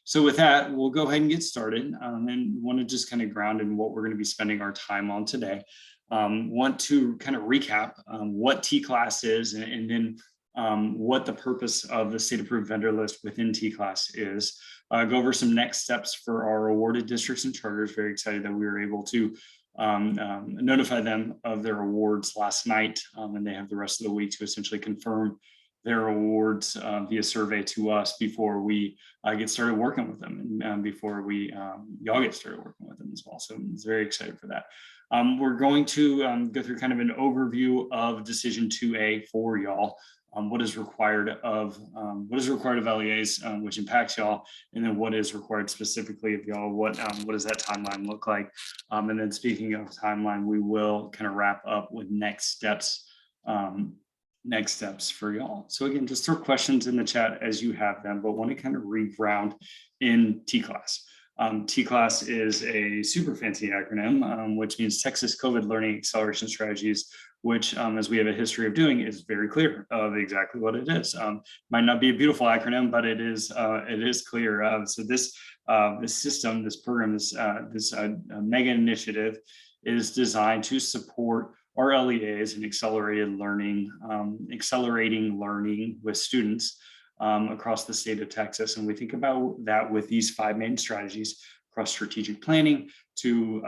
So with that, we'll go ahead and get started, and want to just kind of ground in what we're going to be spending our time on today. Want to kind of recap what TCLAS is, and then what the purpose of the state approved vendor list within TCLAS is. Go over some next steps for our awarded districts and charters. Very excited that we were able to notify them of their awards last night, and they have the rest of the week to essentially confirm their awards via survey to us before we get started working with them, and before we y'all get started working with them as well. So I'm very excited for that. We're going to go through kind of an overview of Decision 2A for y'all. What is required of LEAs, which impacts y'all, and then what is required specifically of y'all. What does that timeline look like? And then speaking of timeline, we will kind of wrap up with next steps for y'all. So again, just throw questions in the chat as you have them, but want to kind of reground in TCLAS. TCLAS is a super fancy acronym, which means Texas COVID Learning Acceleration Strategies, which, as we have a history of doing, is very clear of exactly what it is. Might not be a beautiful acronym, but it is clear. So this system, this program, this mega initiative is designed to support our LEAs in accelerating learning with students across the state of Texas. And we think about that with these 5 main strategies across strategic planning to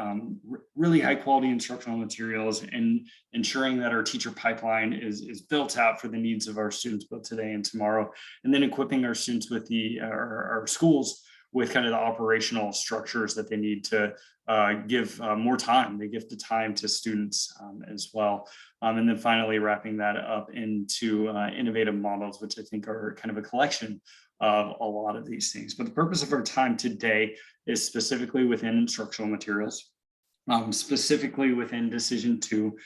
really high quality instructional materials, and ensuring that our teacher pipeline is built out for the needs of our students both today and tomorrow, and then equipping our students with our schools with kind of the operational structures that they need to give more time. They give the time to students as well. And then finally wrapping that up into innovative models, which I think are kind of a collection of a lot of these things. But the purpose of our time today is specifically within instructional materials, specifically within Decision 2.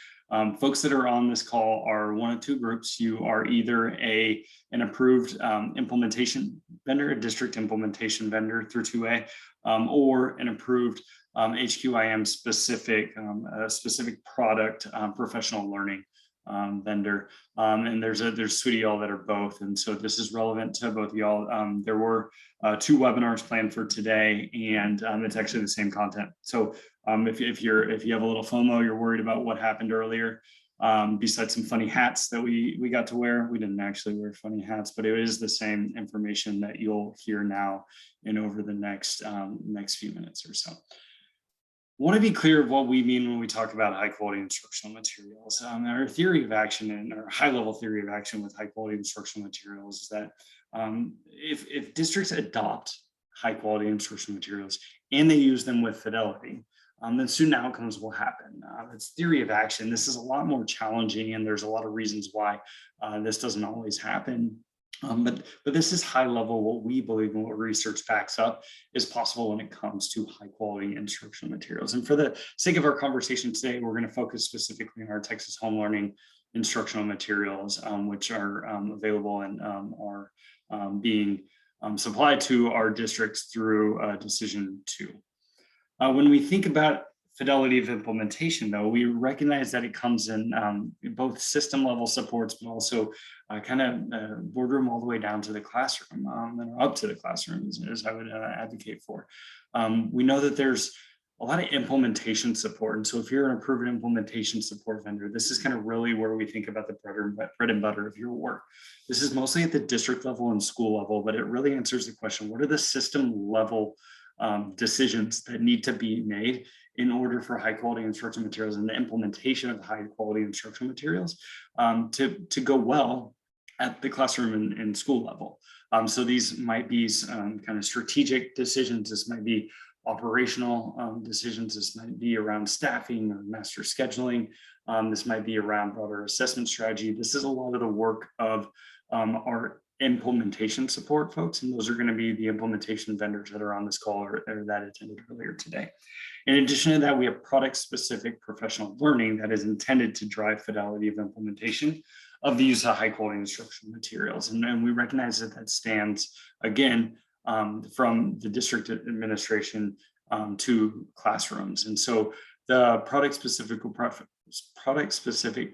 Folks that are on this call are one of 2 groups. You are either an approved implementation vendor, a district implementation vendor through 2A, or an approved HQIM specific product professional learning vendor. And there's a suite of y'all that are both, and so this is relevant to both of y'all. There were 2 webinars planned for today, and it's actually the same content. So if you have a little FOMO, you're worried about what happened earlier, besides some funny hats that we got to wear. We didn't actually wear funny hats, but it is the same information that you'll hear now and over the next few minutes or so. I want to be clear of what we mean when we talk about high quality instructional materials. Our theory of action, and our high level theory of action with high quality instructional materials, is that if districts adopt high quality instructional materials and they use them with fidelity, then student outcomes will happen. It's theory of action. This is a lot more challenging, and there's a lot of reasons why this doesn't always happen. But this is high level what we believe, and what research backs up is possible when it comes to high quality instructional materials. And for the sake of our conversation today, we're going to focus specifically on our Texas home learning instructional materials, which are available and are being supplied to our districts through Decision 2. When we think about fidelity of implementation, though, we recognize that it comes in both system level supports, but also kind of boardroom all the way down to the classroom, and up to the classroom, as I would advocate for. We know that there's a lot of implementation support. And so if you're an approved implementation support vendor, this is kind of really where we think about the bread and butter of your work. This is mostly at the district level and school level, but it really answers the question, what are the system level decisions that need to be made in order for high quality instructional materials and the implementation of high quality instructional materials to go well at the classroom and school level. So these might be kind of strategic decisions. This might be operational decisions. This might be around staffing or master scheduling. This might be around broader assessment strategy. This is a lot of the work of our implementation support folks, and those are going to be the implementation vendors that are on this call or that attended earlier today. In addition to that, we have product-specific professional learning that is intended to drive fidelity of implementation of the use of high-quality instructional materials. And we recognize that that stands, again, from the district administration to classrooms. And so the product-specific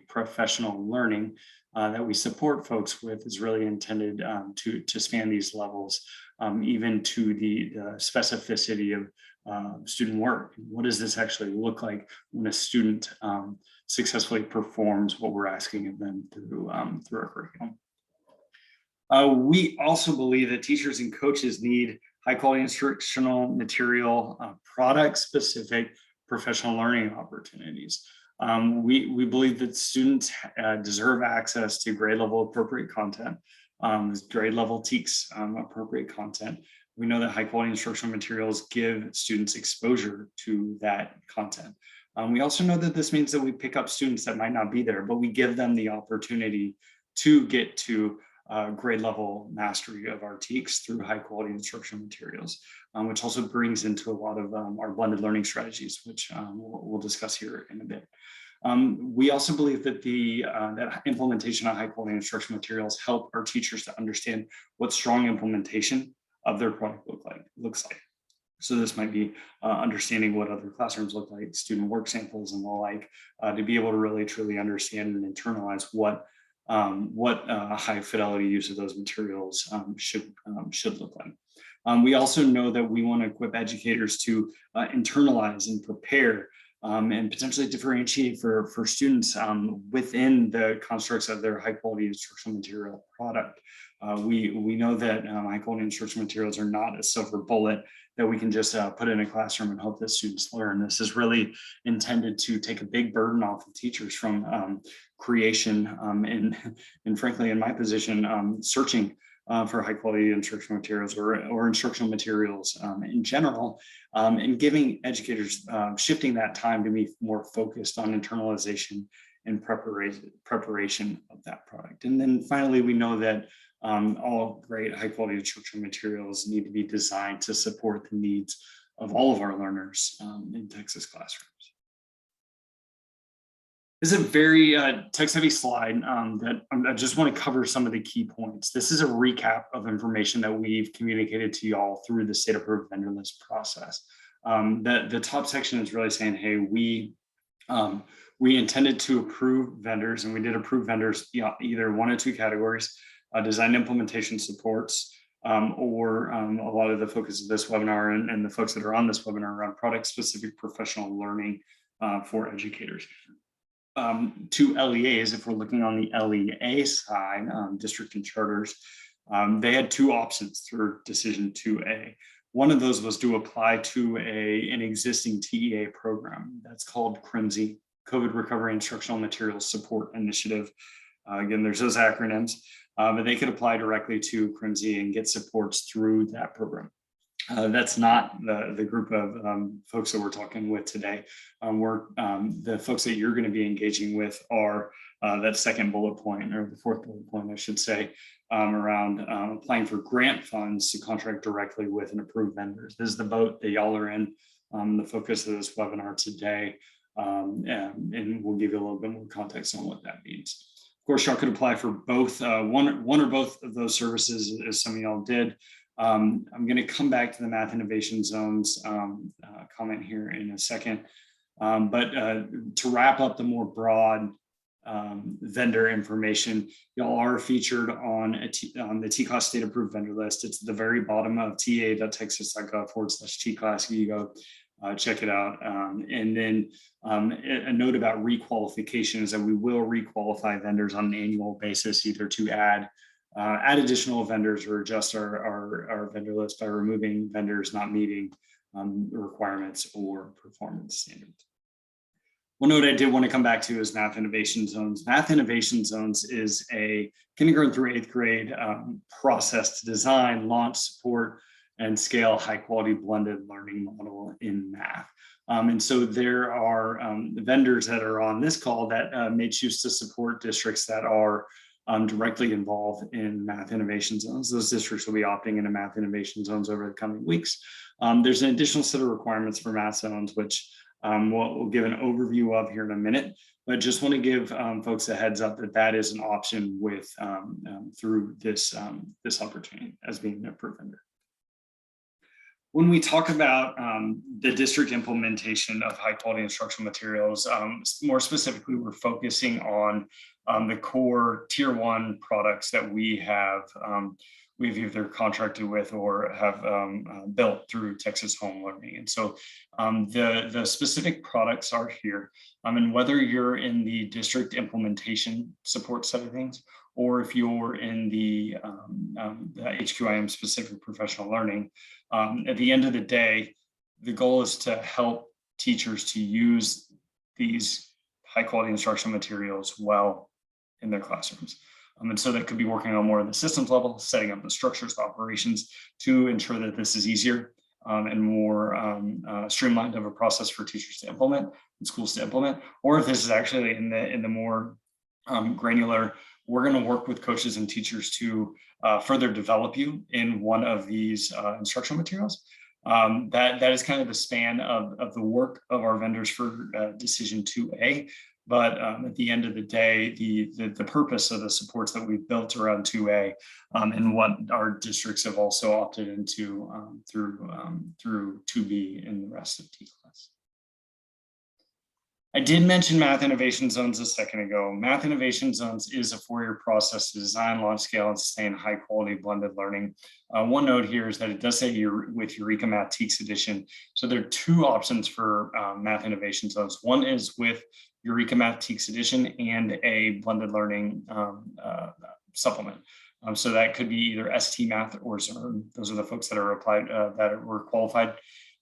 professional learning that we support folks with is really intended to span these levels even to the specificity of student work. What does this actually look like when a student successfully performs what we're asking of them through our curriculum? We also believe that teachers and coaches need high quality instructional material, product specific professional learning opportunities. We believe that students deserve access to grade level appropriate content, grade level TCLAS appropriate content. We know that high quality instructional materials give students exposure to that content. We also know that this means that we pick up students that might not be there, but we give them the opportunity to get to grade level mastery of our TCLAS through high quality instructional materials, which also brings into a lot of our blended learning strategies, which we'll discuss here in a bit. We also believe that that implementation of high quality instructional materials help our teachers to understand what strong implementation of their product looks like. So this might be understanding what other classrooms look like, student work samples and the like, to be able to really truly understand and internalize what high fidelity use of those materials should look like. We also know that we want to equip educators to internalize and prepare and potentially differentiate for students within the constructs of their high quality instructional material product. We know that high quality instructional materials are not a silver bullet that we can just put in a classroom and hope that students learn. This is really intended to take a big burden off of teachers from creation and frankly, in my position, searching for high quality instructional materials or instructional materials in general, and giving educators, shifting that time to be more focused on internalization and preparation of that product. And then finally, we know that all great high quality instructional materials need to be designed to support the needs of all of our learners in Texas classrooms. This is a very text-heavy slide that I just want to cover some of the key points. This is a recap of information that we've communicated to y'all through the state approved vendor list process. The top section is really saying, hey, we intended to approve vendors, and we did approve vendors, either one or two categories, design implementation supports, or a lot of the focus of this webinar and the folks that are on this webinar around product-specific professional learning for educators. To LEAs, if we're looking on the LEA side, district and charters, they had two options through decision 2A. One of those was to apply to an existing TEA program that's called CRIMSI, COVID Recovery Instructional Materials Support Initiative. Again, there's those acronyms, but they could apply directly to CRIMSI and get supports through that program. That's not the group of folks that we're talking with today. The folks that you're going to be engaging with are that second bullet point, or the fourth bullet point, I should say, around applying for grant funds to contract directly with an approved vendors. This is the boat that y'all are in, the focus of this webinar today, and we'll give you a little bit more context on what that means. Of course, y'all could apply for both, one or both of those services, as some of y'all did. I'm going to come back to the Math Innovation Zones comment here in a second. But to wrap up the more broad vendor information, y'all are featured on the TCLAS state approved vendor list. It's at the very bottom of ta.texas.gov/TCLAS. You go check it out. And then a note about requalification is that we will requalify vendors on an annual basis, either to add additional vendors or adjust our vendor list by removing vendors not meeting requirements or performance standards. One note I did want to come back to is Math Innovation Zones. Math Innovation Zones is a kindergarten through 8th grade process to design, launch, support, and scale high quality blended learning model in math. And so there are vendors that are on this call that may choose to support districts that are directly involved in Math Innovation Zones. Those districts will be opting into Math Innovation Zones over the coming weeks. There's an additional set of requirements for Math Zones, which we'll give an overview of here in a minute, but just want to give folks a heads up that that is an option with through this opportunity as being an approved vendor. When we talk about the district implementation of high quality instructional materials, more specifically, we're focusing on the core tier 1 products that we have we've either contracted with or have built through Texas Home Learning. And so the specific products are here. And whether you're in the district implementation support side of things, or if you're in the HQIM specific professional learning, at the end of the day, the goal is to help teachers to use these high quality instructional materials well in their classrooms. And so that could be working on more of the systems level, setting up the structures, the operations to ensure that this is easier and more streamlined of a process for teachers to implement and schools to implement. Or if this is actually in the more granular, we're going to work with coaches and teachers to further develop you in one of these instructional materials. That is kind of the span of the work of our vendors for decision 2A. But at the end of the day, the purpose of the supports that we've built around 2A and what our districts have also opted into through 2B and the rest of TCLAS. I did mention Math Innovation Zones a second ago. Math Innovation Zones is a 4-year process to design, launch, scale, and sustain high quality blended learning. One note here is that it does say you're with Eureka Math TEKS Edition. So there are 2 options for Math Innovation Zones. One is with Eureka Math TEKS Edition and a blended learning supplement. So that could be either ST Math or ZERN. Those are the folks that are applied that were qualified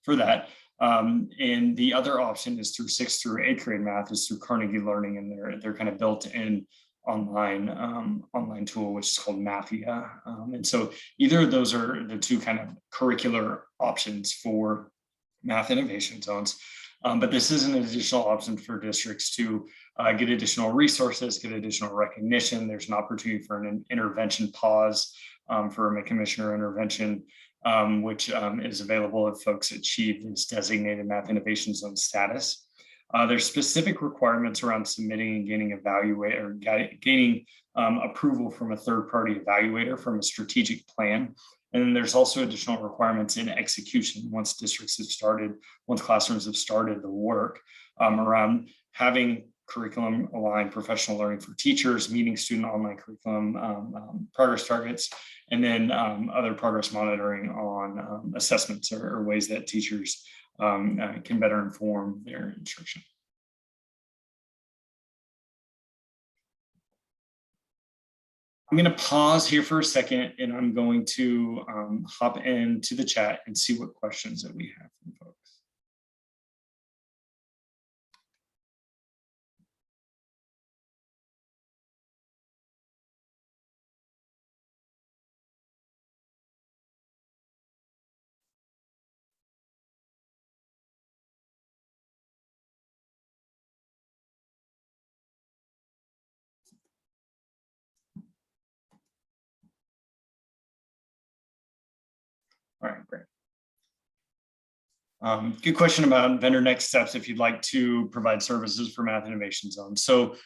for that. And the other option is through 6th through 8th grade math is through Carnegie Learning, and they're kind of built in online tool, which is called Mathia. And so either of those are the 2 kind of curricular options for Math Innovation Zones. But this is an additional option for districts to get additional resources, get additional recognition. There's an opportunity for an intervention pause for a commissioner intervention, which is available if folks achieve this designated Math Innovation Zone status. There's specific requirements around submitting and gaining approval from a third-party evaluator from a strategic plan. And then there's also additional requirements in execution once districts have started, once classrooms have started the work around having curriculum aligned professional learning for teachers, meeting student online curriculum progress targets, and then other progress monitoring on assessments or ways that teachers can better inform their instruction. I'm going to pause here for a second, and I'm going to hop into the chat and see what questions that we have from folks. All right, great. Good question about vendor next steps if you'd like to provide services for Math Innovation Zones. So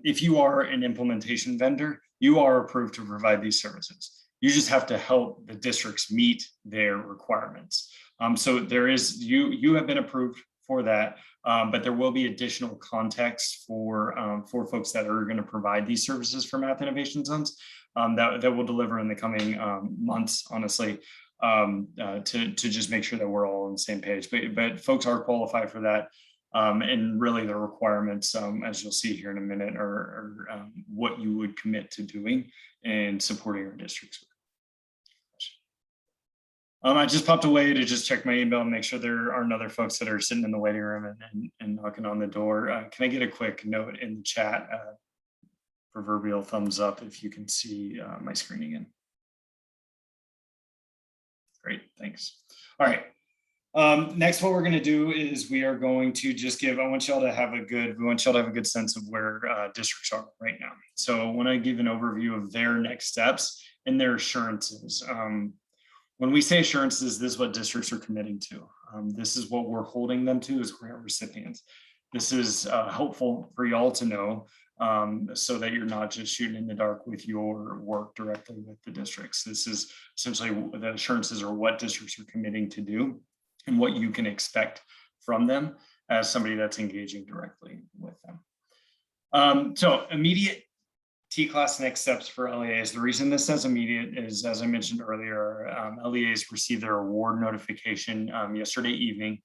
if you are an implementation vendor, you are approved to provide these services. You just have to help the districts meet their requirements. So there is, you have been approved for that, but there will be additional context for folks that are going to provide these services for Math Innovation Zones that will deliver in the coming months, honestly. To just make sure that we're all on the same page, but folks are qualified for that, and really the requirements, as you'll see here in a minute, are what you would commit to doing and supporting our districts. I just popped away to just check my email and make sure there aren't other folks that are sitting in the waiting room and knocking on the door. Can I get a quick note in the chat, proverbial thumbs up if you can see my screen again? Great, thanks. All right. Next, what we're going to do is we are going to just give, I want y'all to have a good sense of where districts are right now. So I want to give an overview of their next steps and their assurances. When we say assurances, this is what districts are committing to. This is what we're holding them to as grant recipients. This is helpful for y'all to know, so that you're not just shooting in the dark with your work directly with the districts. This is essentially the assurances are what districts are committing to do and what you can expect from them as somebody that's engaging directly with them. So immediate TCLAS next steps for LEAs. The reason this says immediate is, as I mentioned earlier, LEAs received their award notification yesterday evening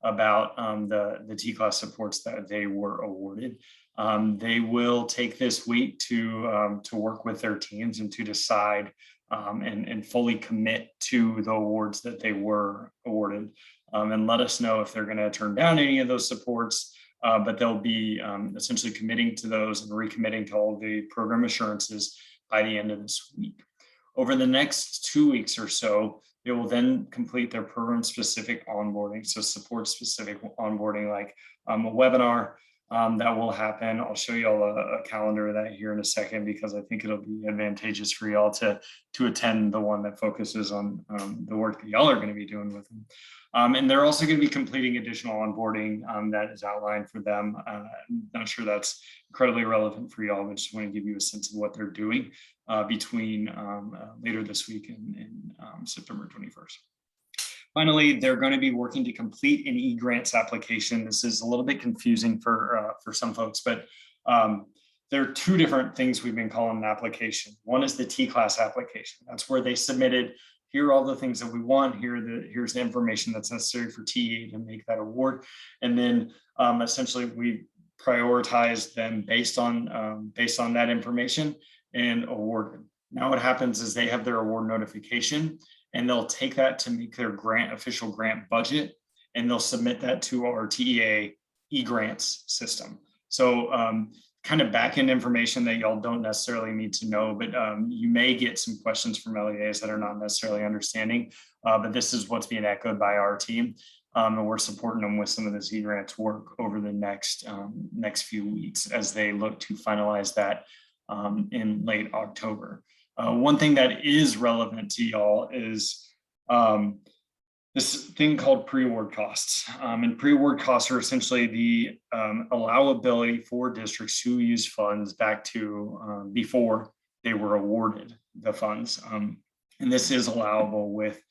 about the TCLAS supports that they were awarded. They will take this week to work with their teams and to decide and fully commit to the awards that they were awarded, and let us know if they're going to turn down any of those supports. But they'll be essentially committing to those and recommitting to all the program assurances by the end of this week. Over the next 2 weeks or so, they will then complete their program-specific onboarding, so support-specific onboarding, like a webinar that will happen. I'll show you all a calendar of that here in a second, because I think it'll be advantageous for y'all to attend the one that focuses on the work that y'all are going to be doing with them. And they're also going to be completing additional onboarding that is outlined for them. I'm not sure that's incredibly relevant for y'all, but just want to give you a sense of what they're doing between later this week and September 21st. Finally, they're going to be working to complete an e-grants application. This is a little bit confusing for some folks, but there are two different things we've been calling an application. One is the TCLAS application. That's where they submitted, here are all the things that we want, here's the information that's necessary for TEA to make that award. And then essentially we prioritize them based on that information and award them. Now what happens is they have their award notification, and they'll take that to make their official grant budget, and they'll submit that to our TEA e-grants system. So kind of back-end information that y'all don't necessarily need to know, but you may get some questions from LEAs that are not necessarily understanding, but this is what's being echoed by our team. And we're supporting them with some of this e-grants work over the next few weeks as they look to finalize that in late October. One thing that is relevant to y'all is this thing called pre-award costs. And pre-award costs are essentially the allowability for districts to use funds back to before they were awarded the funds. And this is allowable with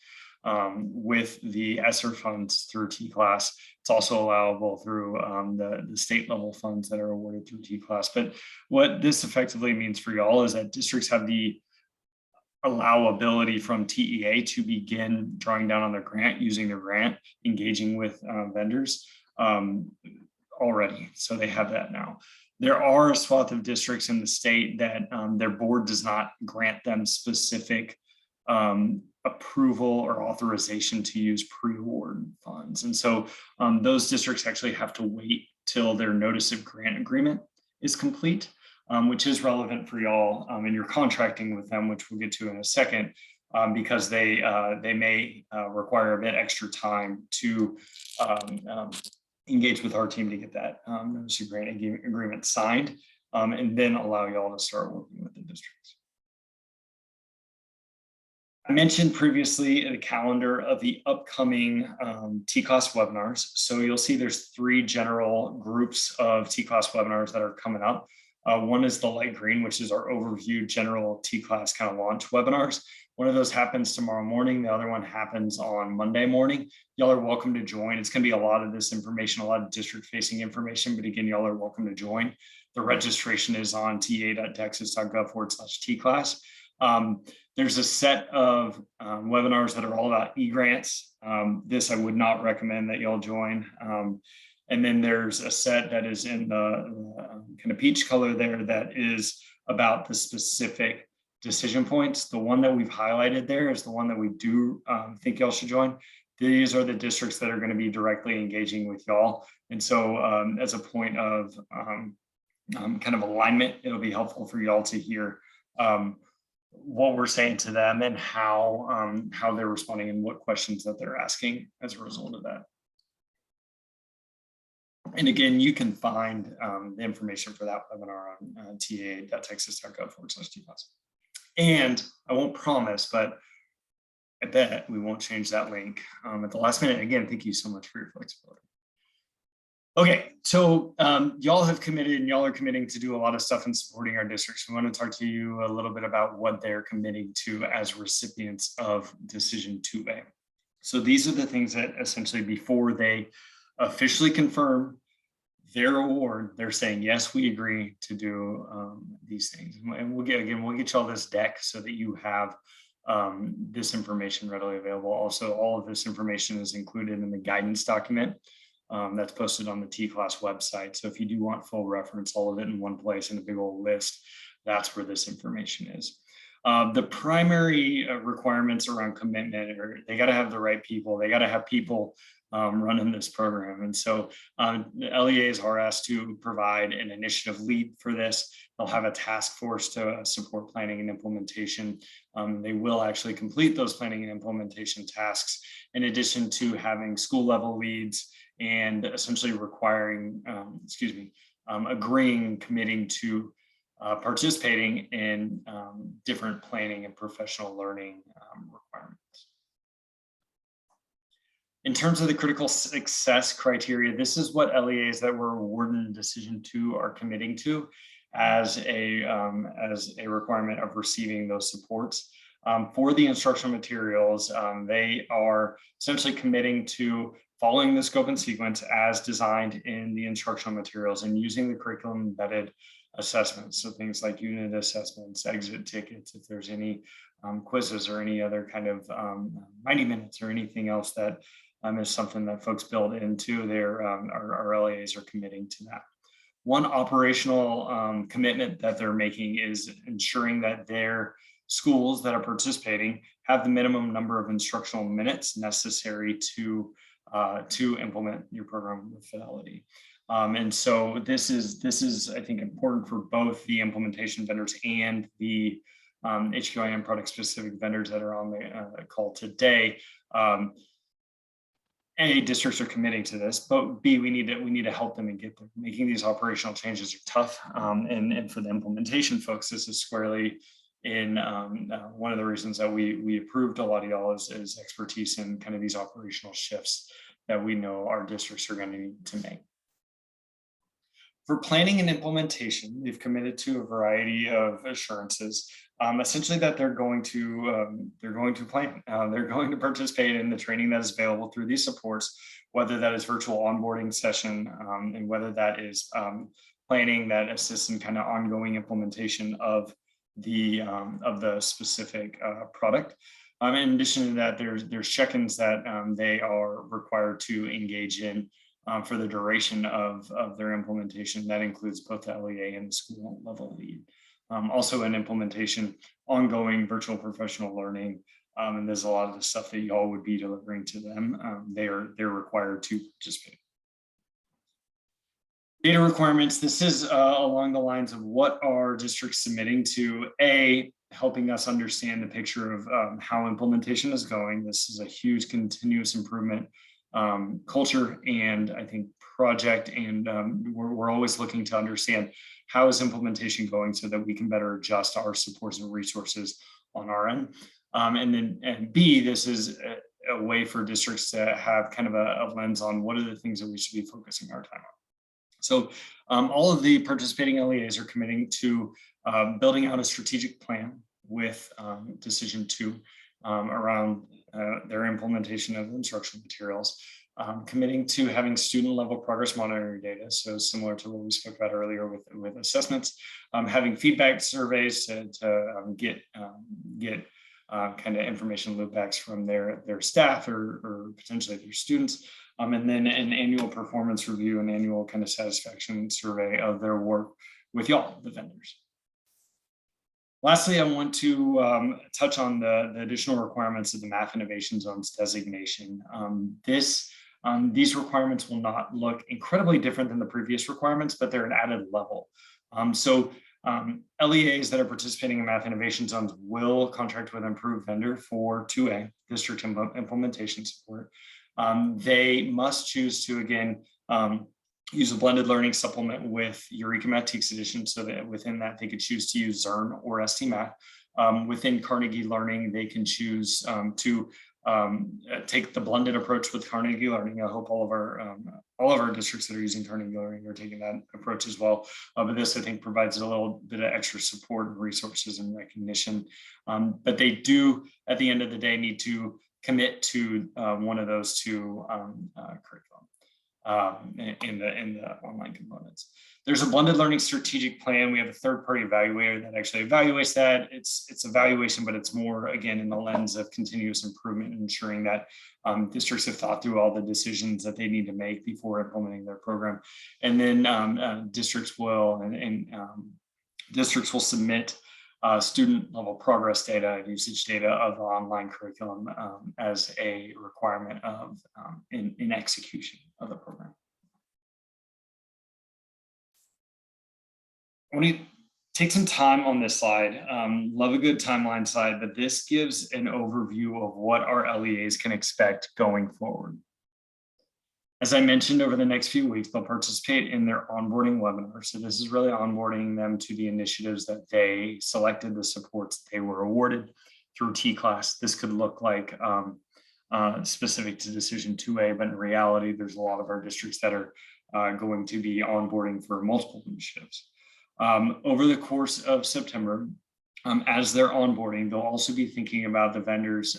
the ESSER funds through TCLAS. It's also allowable through the state level funds that are awarded through TCLAS. But what this effectively means for y'all is that districts have the allowability from TEA to begin drawing down on their grant, using their grant, engaging with vendors already. So they have that now. There are a swath of districts in the state that their board does not grant them specific approval or authorization to use pre-award funds. And so those districts actually have to wait till their notice of grant agreement is complete, which is relevant for y'all in your contracting with them, which we'll get to in a second, because they may require a bit extra time to engage with our team to get that notice of grant agreement signed, and then allow y'all to start working with the districts. I mentioned previously the calendar of the upcoming TCLAS webinars. So you'll see there's 3 general groups of TCLAS webinars that are coming up. One is the light green, which is our overview general TCLAS kind of launch webinars. One of those happens tomorrow morning. The other one happens on Monday morning. Y'all are welcome to join. It's going to be a lot of this information, a lot of district facing information, but again, y'all are welcome to join. The registration is on ta.texas.gov/TCLAS. There's a set of webinars that are all about e-grants. This I would not recommend that y'all join. And then there's a set that is in the kind of peach color there that is about the specific decision points. The one that we've highlighted there is the one that we do think y'all should join. These are the districts that are going to be directly engaging with y'all. And so as a point of kind of alignment, it'll be helpful for y'all to hear what we're saying to them and how they're responding and what questions that they're asking as a result of that. And again, you can find the information for that webinar on ta.texas.gov/TCLAS. And I won't promise, but I bet we won't change that link at the last minute. Again, thank you so much for your flexibility. Okay, so y'all have committed and y'all are committing to do a lot of stuff in supporting our districts. We want to talk to you a little bit about what they're committing to as recipients of Decision 2A. So these are the things that essentially before they officially confirm their award, they're saying, yes, we agree to do these things. And we'll get you all this deck so that you have this information readily available. Also, all of this information is included in the guidance document that's posted on the TCLAS website. So if you do want full reference, all of it in one place in a big old list, that's where this information is. The primary requirements around commitment are they got to have the right people. They got to have people running this program. And so the LEAs are asked to provide an initiative lead for this. They'll have a task force to support planning and implementation. They will actually complete those planning and implementation tasks, in addition to having school level leads and essentially requiring, agreeing, committing to participating in different planning and professional learning requirements. In terms of the critical success criteria, this is what LEAs that were awarded in decision 2 are committing to as a requirement of receiving those supports. For the instructional materials, they are essentially committing to following the scope and sequence as designed in the instructional materials and using the curriculum embedded assessments. So things like unit assessments, exit tickets, if there's any quizzes or any other kind of 90 minutes or anything else that is something that folks build into their, our LEAs are committing to that. One operational commitment that they're making is ensuring that their schools that are participating have the minimum number of instructional minutes necessary to implement your program with fidelity. And so this is, I think, important for both the implementation vendors and the HQIM product specific vendors that are on the call today. A, districts are committing to this, but B, we need to help them and get them. Making these operational changes are tough, and for the implementation folks, this is squarely in one of the reasons that we approved a lot of y'all is expertise in kind of these operational shifts that we know our districts are going to need to make. For planning and implementation, they've committed to a variety of assurances, essentially that they're going to plan. They're going to participate in the training that is available through these supports, whether that is virtual onboarding session and whether that is planning that assists in kind of ongoing implementation of the specific product. In addition to that, there's check-ins that they are required to engage in for the duration of their implementation. That includes both the LEA and the school level lead. Also in implementation, ongoing virtual professional learning, and there's a lot of the stuff that y'all would be delivering to them. They're required to participate. Data requirements, this is along the lines of what are districts submitting to helping us understand the picture of how implementation is going. This is a huge continuous improvement culture and I think project, and we're always looking to understand how is implementation going so that we can better adjust our supports and resources on our end. And B, this is a way for districts to have kind of a lens on what are the things that we should be focusing our time on. So all of the participating LEAs are committing to building out a strategic plan with decision 2 around their implementation of instructional materials, committing to having student level progress monitoring data. So similar to what we spoke about earlier with assessments, having feedback surveys to get kind of information loopbacks from their staff or potentially their students. And then an annual performance review and annual kind of satisfaction survey of their work with y'all, the vendors. Lastly, I want to touch on the additional requirements of the Math Innovation Zones designation. These requirements will not look incredibly different than the previous requirements, but they're an added level. LEAs that are participating in Math Innovation Zones will contract with an approved vendor for 2A, district implementation support. They must choose to, again, use a blended learning supplement with Eureka Math Teaks Edition, so that within that they could choose to use Zern or STMath. Within Carnegie Learning, they can choose to take the blended approach with Carnegie Learning. I hope all of our districts that are using Carnegie Learning are taking that approach as well. But this, I think, provides a little bit of extra support and resources and recognition. But they do, at the end of the day, need to commit to one of those two curriculum. in the online components. There's a blended learning strategic plan. We have a third-party evaluator that actually evaluates that. It's evaluation, but it's more, again, in the lens of continuous improvement, ensuring that districts have thought through all the decisions that they need to make before implementing their program. And then districts will submit student level progress data and usage data of the online curriculum as a requirement of in execution of the program. I want to take some time on this slide. Love a good timeline slide, but this gives an overview of what our LEAs can expect going forward. As I mentioned, over the next few weeks, they'll participate in their onboarding webinar. So this is really onboarding them to the initiatives that they selected, the supports they were awarded through TCLAS. This could look like specific to Decision 2A, but in reality, there's a lot of our districts that are going to be onboarding for multiple initiatives. Over the course of September, as they're onboarding, they'll also be thinking about the vendors,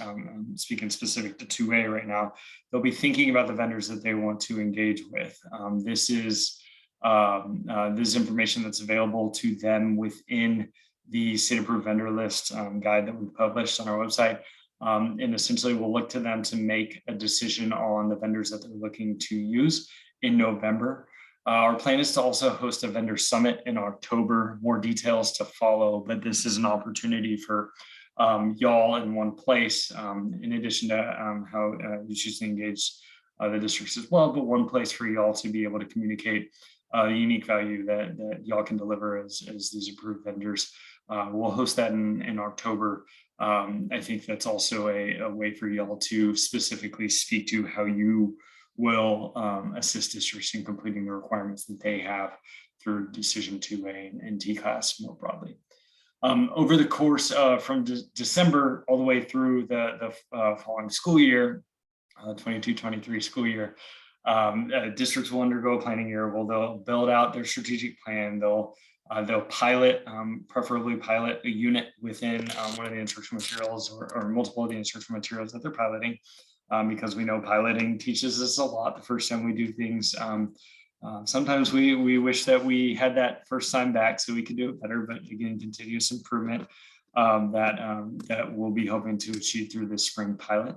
speaking specific to 2A right now, they'll be thinking about the vendors that they want to engage with. This is information that's available to them within the state approved vendor list guide that we published on our website. And essentially we'll look to them to make a decision on the vendors that they're looking to use in November. Our plan is to also host a vendor summit in October, more details to follow, but this is an opportunity for y'all in one place, in addition to how you choose to engage the districts as well, but one place for y'all to be able to communicate the unique value that y'all can deliver as these approved vendors. We'll host that in October. I think that's also a way for y'all to specifically speak to how you will assist districts in completing the requirements that they have through Decision 2A and TCLAS more broadly. Over the course from December all the way through the following school year, 22-23 school year, districts will undergo a planning year. They'll build out their strategic plan. They'll pilot, preferably pilot a unit within one of the instructional materials or multiple of the instructional materials that they're piloting. Because we know piloting teaches us a lot the first time we do things. Sometimes we wish that we had that first time back so we could do it better, but again, continuous improvement that we'll be hoping to achieve through this spring pilot.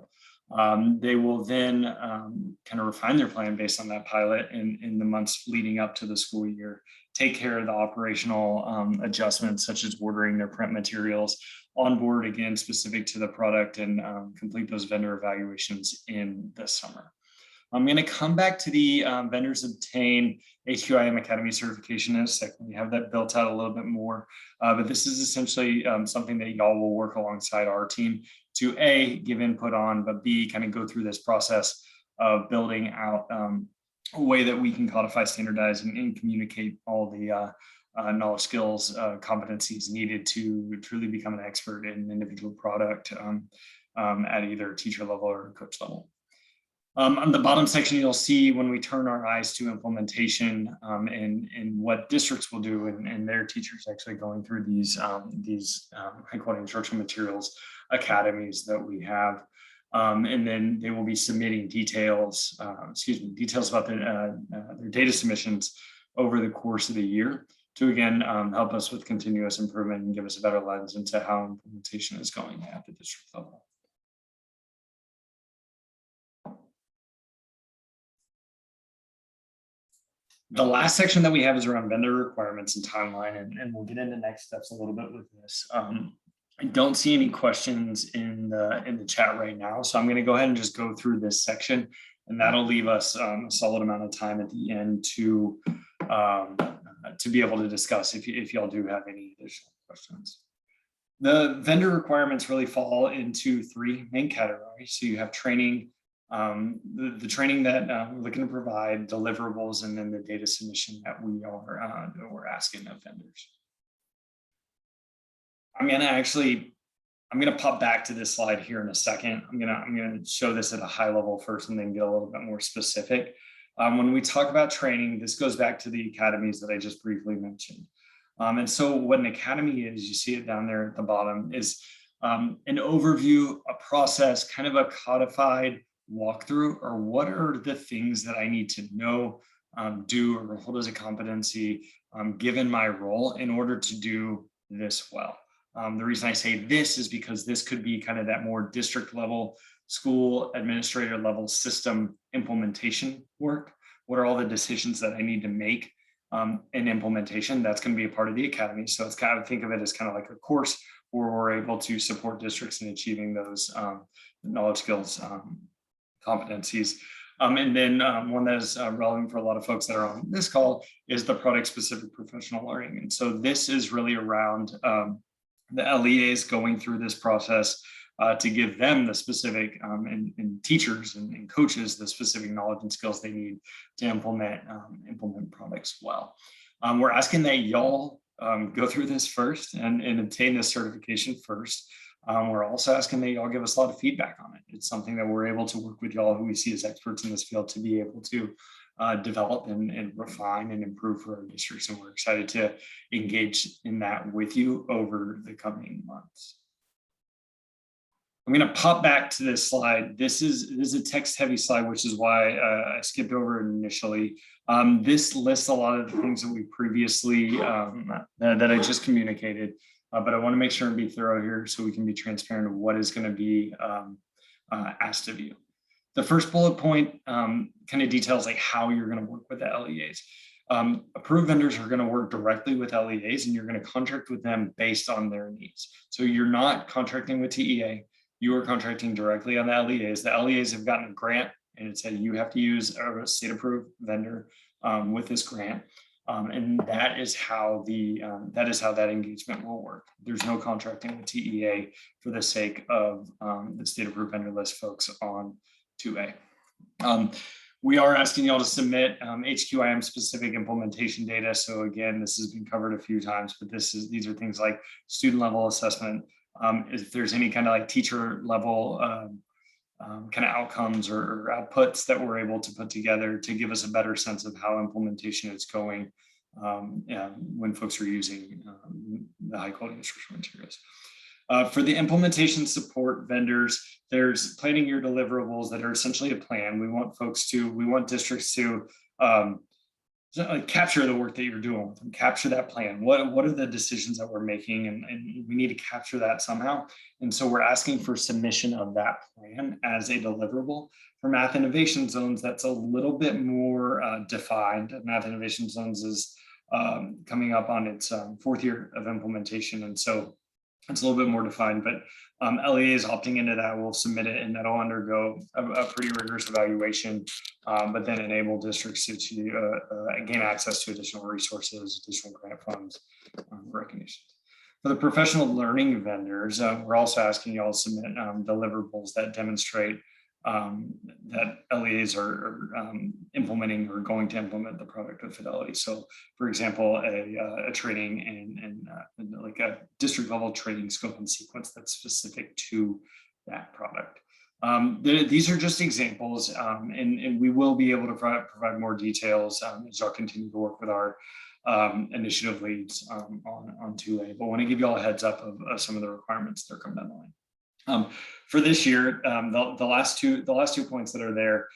They will then kind of refine their plan based on that pilot in the months leading up to the school year, take care of the operational adjustments such as ordering their print materials, onboard again specific to the product, and complete those vendor evaluations in the summer. I'm going to come back to the vendors obtain HQIM Academy certification in a second. We have that built out a little bit more, but this is essentially something that y'all will work alongside our team to A, give input on, but B, kind of go through this process of building out a way that we can codify, standardize, and communicate all the knowledge, skills, competencies needed to truly become an expert in an individual product at either teacher level or coach level. On the bottom section, you'll see when we turn our eyes to implementation and what districts will do and their teachers actually going through these high quality instructional materials academies that we have. And then they will be submitting details about their data submissions over the course of the year to again help us with continuous improvement and give us a better lens into how implementation is going at the district level. The last section that we have is around vendor requirements and timeline, and we'll get into next steps a little bit with this. I don't see any questions in the chat right now, so I'm going to go ahead and just go through this section, and that'll leave us a solid amount of time at the end to be able to discuss if y'all do have any additional questions. The vendor requirements really fall into three main categories. So you have training, the training that we're looking to provide, deliverables, and then the data submission that we're asking of vendors. I'm gonna pop back to this slide here in a second. I'm gonna show this at a high level first and then get a little bit more specific. When we talk about training, this goes back to the academies that I just briefly mentioned. And so what an academy is, you see it down there at the bottom, is an overview, a process, kind of a codified walkthrough, or what are the things that I need to know, do, or hold as a competency given my role in order to do this well. The reason I say this is because this could be kind of that more district level, school administrator level system implementation work. What are all the decisions that I need to make in implementation? That's going to be a part of the academy. So it's kind of, think of it as kind of like a course where we're able to support districts in achieving those knowledge, skills, competencies. And then one that is relevant for a lot of folks that are on this call is the product specific professional learning. And so this is really around the LEAs going through this process to give them the specific and teachers and coaches the specific knowledge and skills they need to implement products well. We're asking that y'all go through this first and obtain this certification first. We're also asking that y'all give us a lot of feedback on it. It's something that we're able to work with y'all who we see as experts in this field to be able to develop and refine and improve for our districts. And we're excited to engage in that with you over the coming months. I'm going to pop back to this slide. This is a text-heavy slide, which is why I skipped over it initially. This lists a lot of the things that we previously, that I just communicated, but I want to make sure and be thorough here so we can be transparent of what is going to be asked of you. The first bullet point kind of details like how you're going to work with the LEAs. Approved vendors are going to work directly with LEAs, and you're going to contract with them based on their needs. So you're not contracting with TEA. You are contracting directly on the LEAs. The LEAs have gotten a grant, and it said you have to use a state-approved vendor with this grant, and that is how that engagement will work. There's no contracting with TEA for the sake of the state-approved vendor list folks on 2A. We are asking y'all to submit HQIM specific implementation data. So again, this has been covered a few times, but these are things like student level assessment. If there's any kind of like teacher level kind of outcomes or outputs that we're able to put together to give us a better sense of how implementation is going when folks are using the high quality instructional materials. For the implementation support vendors, there's planning your deliverables that are essentially a plan. We want districts to capture the work that you're doing with them, capture that plan. What are the decisions that we're making? And we need to capture that somehow. And so we're asking for submission of that plan as a deliverable. For Math Innovation Zones, that's a little bit more defined. Math Innovation Zones is coming up on its fourth year of implementation. And so it's a little bit more defined, but LEAs opting into that will submit it, and that'll undergo a pretty rigorous evaluation, but then enable districts to gain access to additional resources, additional grant funds, recognition. For the professional learning vendors, we're also asking y'all to submit deliverables that demonstrate that LEAs are implementing or going to implement the product with fidelity. So, for example, a training and like a district level training scope and sequence that's specific to that product. These are just examples, and we will be able to provide more details as y'all continue to work with our initiative leads on 2A. But I want to give you all a heads up of some of the requirements that are coming down the line. For this year, the last two points that are there,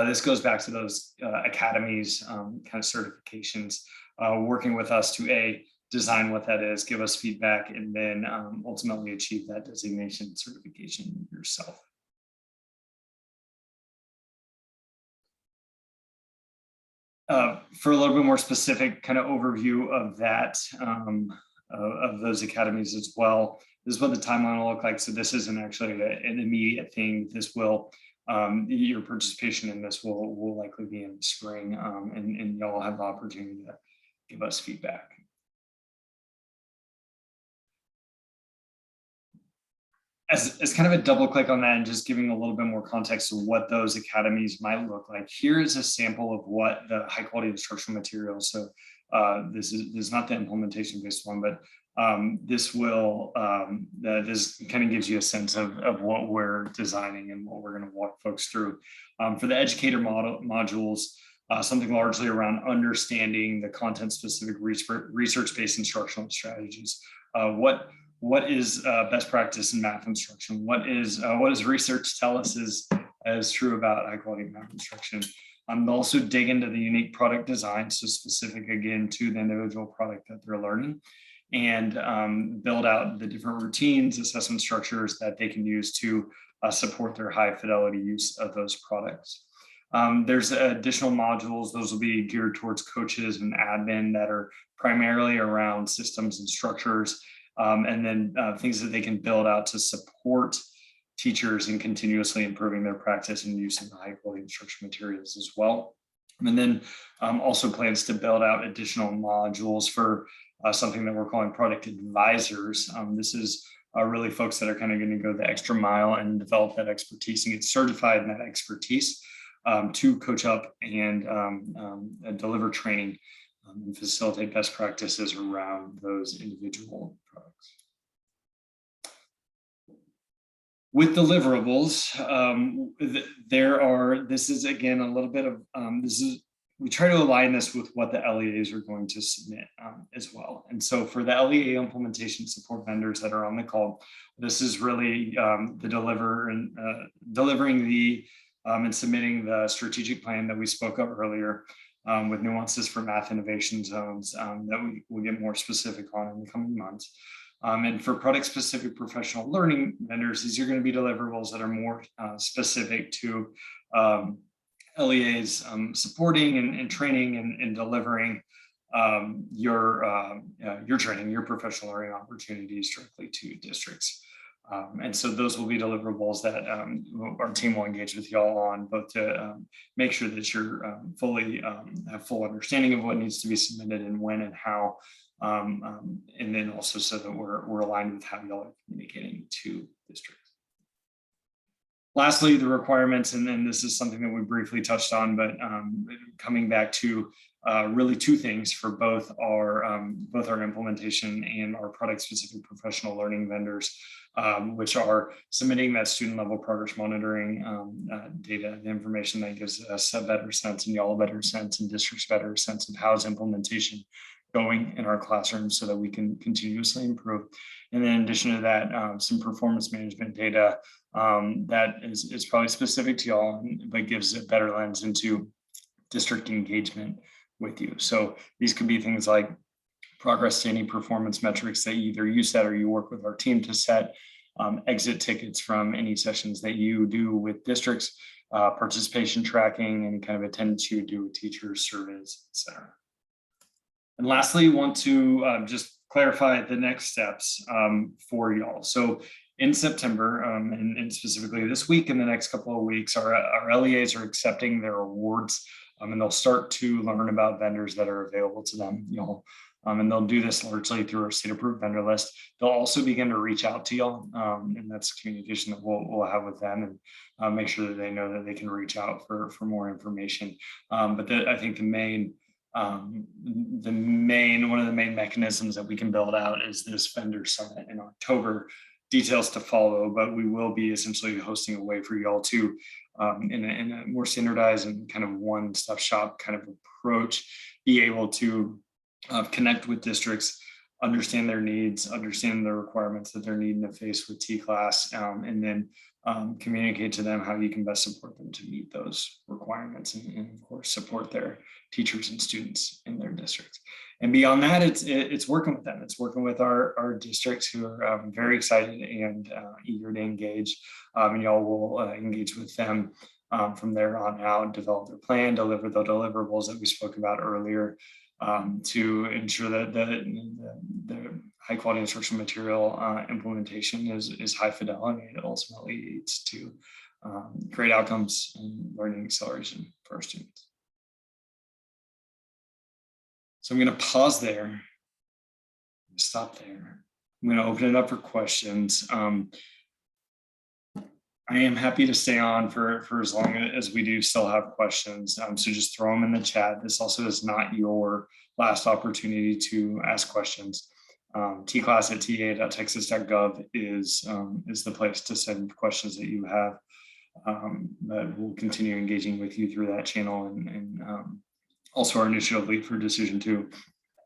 this goes back to those Academies kind of certifications, working with us to design what that is, give us feedback, and then ultimately achieve that designation certification yourself. For a little bit more specific kind of overview of that, of those academies as well, this is what the timeline will look like. So this isn't actually an immediate thing. This will, your participation in this will likely be in the spring, and y'all have the opportunity to give us feedback. As kind of a double click on that and just giving a little bit more context of what those academies might look like, here is a sample of what the high quality instructional materials. So this is not the implementation based one, but this kind of gives you a sense of what we're designing and what we're going to walk folks through. For the educator modules, something largely around understanding the content specific research-based instructional strategies. What is best practice in math instruction? What does research tell us is as true about high quality math instruction. They'll also dig into the unique product design, so specific again to the individual product that they're learning, and build out the different routines, assessment structures that they can use to support their high fidelity use of those products. There's additional modules. Those will be geared towards coaches and admin that are primarily around systems and structures, and then things that they can build out to support teachers in continuously improving their practice and use of the high quality instruction materials as well. And then also plans to build out additional modules for something that we're calling product advisors. This is really folks that are kind of going to go the extra mile and develop that expertise and get certified in that expertise to coach up and deliver training and facilitate best practices around those individual products. With deliverables, this is again a little bit of, we try to align this with what the LEAs are going to submit as well. And so for the LEA implementation support vendors that are on the call, this is really delivering the and submitting the strategic plan that we spoke of earlier with nuances for math innovation zones that we will get more specific on in the coming months. And for product-specific professional learning vendors, these are going to be deliverables that are more specific to LEAs supporting and training and delivering your training, your professional learning opportunities directly to districts. And so those will be deliverables that our team will engage with y'all on, both to make sure that you're fully have full understanding of what needs to be submitted and when and how, and then also so that we're aligned with how y'all are communicating to districts. Lastly, the requirements, and then this is something that we briefly touched on, but coming back to really two things for both our implementation and our product-specific professional learning vendors, which are submitting that student level progress monitoring data, the information that gives us a better sense and y'all a better sense and districts better sense of how's implementation going in our classrooms so that we can continuously improve. And then in addition to that, some performance management data that is probably specific to y'all, but gives a better lens into district engagement with you. So these could be things like progress to any performance metrics that either you set or you work with our team to set, exit tickets from any sessions that you do with districts, participation tracking, and kind of attendance you do with teachers, surveys, etc. And lastly, want to just clarify the next steps for y'all. So in September, and specifically this week and the next couple of weeks, our LEAs are accepting their awards, and they'll start to learn about vendors that are available to them, y'all. And they'll do this largely through our state approved vendor list. They'll also begin to reach out to y'all, and that's communication that we'll have with them, and make sure that they know that they can reach out for more information. But I think one of the main mechanisms that we can build out is this vendor summit in October. Details to follow, but we will be essentially hosting a way for y'all to, in a more standardized and kind of one-stop shop kind of approach, be able to connect with districts, understand their needs, understand the requirements that they're needing to face with TCLAS, and then communicate to them how you can best support them to meet those requirements, and of course support their teachers and students in their districts. And beyond that, it's working with them. It's working with our districts who are very excited and eager to engage, and y'all will engage with them from there on out, develop their plan, deliver the deliverables that we spoke about earlier, to ensure that the high quality instructional material implementation is high fidelity, and it ultimately leads to great outcomes and learning acceleration for our students. So I'm going to pause there, stop there. I'm going to open it up for questions. I am happy to stay on for as long as we do still have questions. So just throw them in the chat. This also is not your last opportunity to ask questions. tclass@ta.texas.gov is the place to send questions that you have. But we'll continue engaging with you through that channel, and also our initiative lead for Decision 2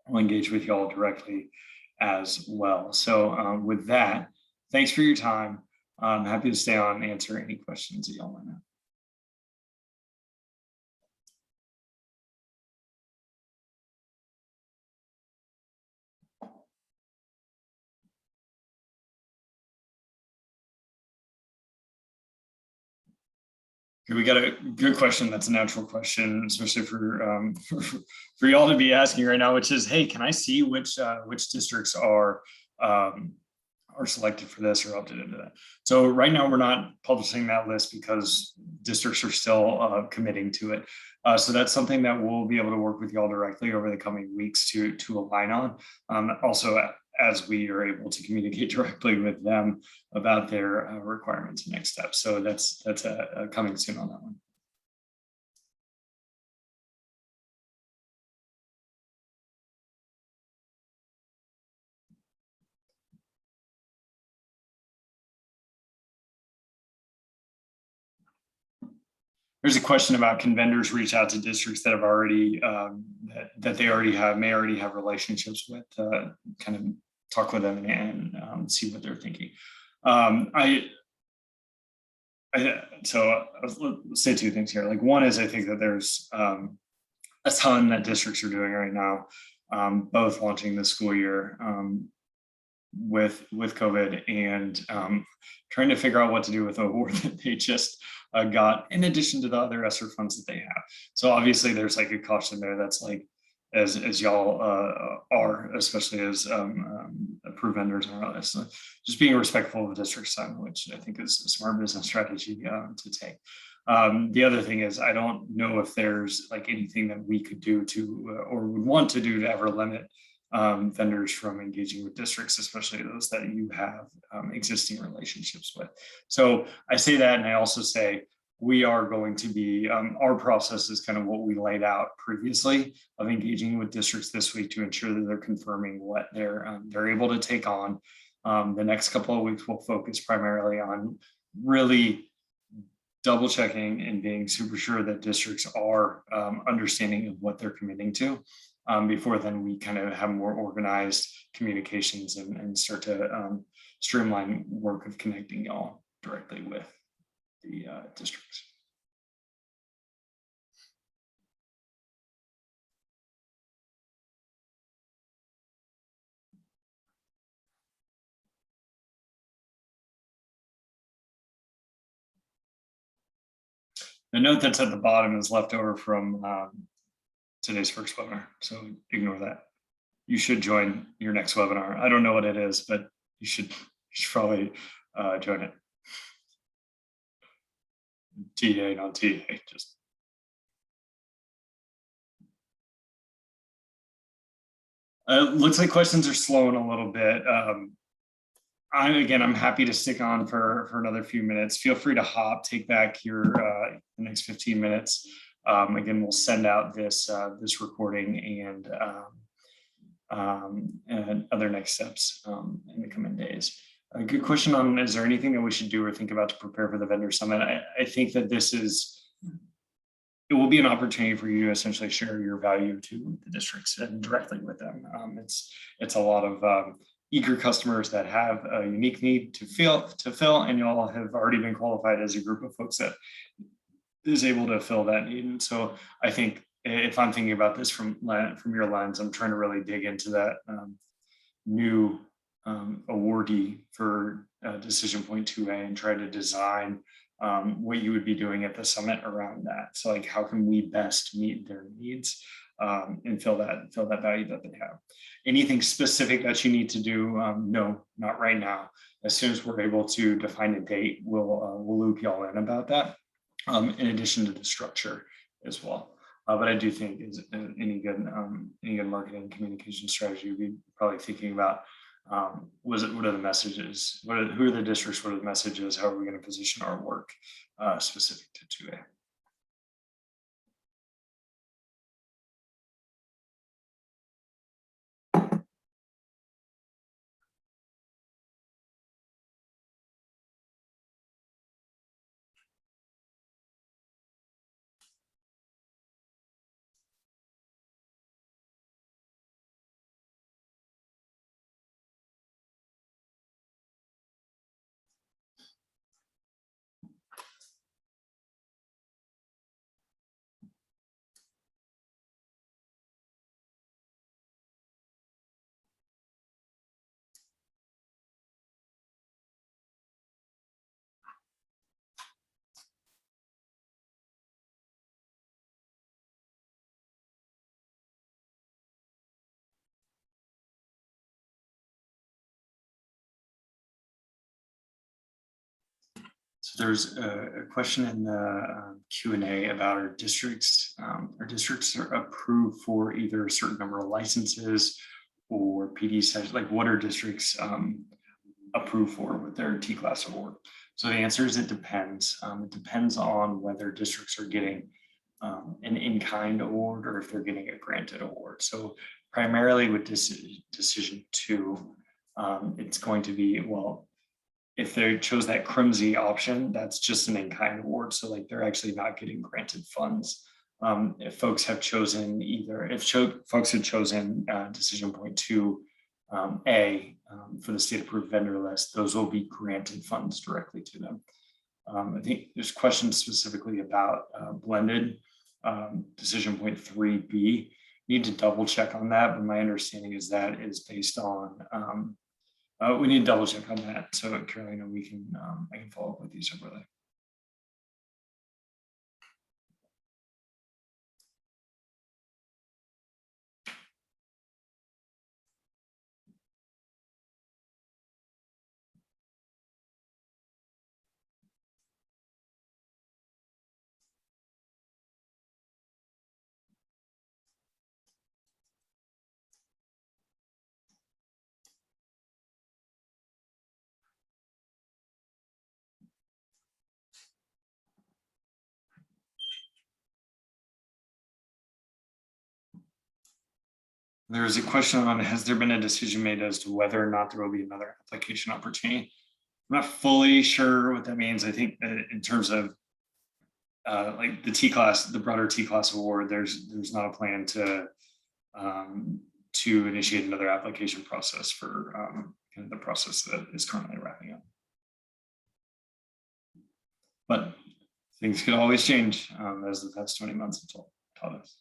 will engage with y'all directly as well. So with that, thanks for your time. I'm happy to stay on and answer any questions that y'all might have. We got a good question. That's a natural question, especially for y'all to be asking right now, which is, hey, can I see which districts are selected for this or opted into that? So right now we're not publishing that list because districts are still committing to it. So that's something that we'll be able to work with y'all directly over the coming weeks to align on. Also, as we are able to communicate directly with them about their requirements and next steps. So that's coming soon on that one. There's a question about, can vendors reach out to districts that have already that they may already have relationships with, kind of talk with them and see what they're thinking. So I'll say two things here. Like, one is, I think that there's a ton that districts are doing right now, both launching the school year with COVID and trying to figure out what to do with the award that they just got, in addition to the other ESSER funds that they have. So obviously there's like a caution there that's like, as y'all are, especially as approved vendors and all this, so just being respectful of the district's time, which I think is a smart business strategy to take. The other thing is, I don't know if there's like anything that we could do to or would want to do to ever limit vendors from engaging with districts, especially those that you have existing relationships with. So I say that, and I also say we are going to be, our process is kind of what we laid out previously of engaging with districts this week to ensure that they're confirming what they're able to take on. The next couple of weeks will focus primarily on really double checking and being super sure that districts are understanding of what they're committing to. Before then, we kind of have more organized communications and start to streamline work of connecting y'all directly with the districts. The note that's at the bottom is left over from today's first webinar, so ignore that. You should join your next webinar. I don't know what it is, but you should probably join it. TA, not TA, just. Looks like questions are slowing a little bit. I'm happy to stick on for another few minutes. Feel free to hop, take back your the next 15 minutes. Again, we'll send out this recording and other next steps in the coming days. A good question on, is there anything that we should do or think about to prepare for the vendor summit? I think that it will be an opportunity for you to essentially share your value to the districts and directly with them. It's a lot of eager customers that have a unique need to fill, and you all have already been qualified as a group of folks that is able to fill that need. And so I think, if I'm thinking about this from your lens, I'm trying to really dig into that new awardee for decision point 2A and try to design what you would be doing at the summit around that. So like, how can we best meet their needs and fill that value that they have? Anything specific that you need to do? No, not right now. As soon as we're able to define a date, we'll loop y'all in about that, in addition to the structure as well. But I do think is any good marketing and communication strategy, we'd probably thinking about what are the messages? Who are the districts? What are the messages? How are we going to position our work specific to 2A? There's a question in the Q&A about our districts. Our districts are approved for either a certain number of licenses or PD sessions. Like, what are districts approved for with their TCLAS award? So the answer is it depends. It depends on whether districts are getting an in-kind award or if they're getting a granted award. So primarily with decision 2, it's going to be, well, if they chose that CRIMSI option, that's just an in-kind award. So like, they're actually not getting granted funds. If folks have chosen folks had chosen decision point 2 A for the state approved vendor list, those will be granted funds directly to them. I think there's questions specifically about blended decision point 3B. Need to double check on that, but my understanding is that is based on we need to double check on that. So Carolina, I can follow up with you separately. There was a question on, has there been a decision made as to whether or not there will be another application opportunity? I'm not fully sure what that means. I think that in terms of like the TCLAS, the broader TCLAS award, there's not a plan to initiate another application process for kind of the process that is currently wrapping up. But things could always change, as the past 20 months have taught us.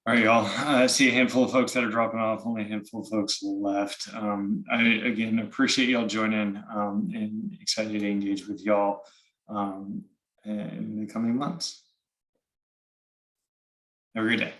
All right, y'all. I see a handful of folks that are dropping off, only a handful of folks left. I, again, appreciate y'all joining and excited to engage with y'all in the coming months. Have a great day.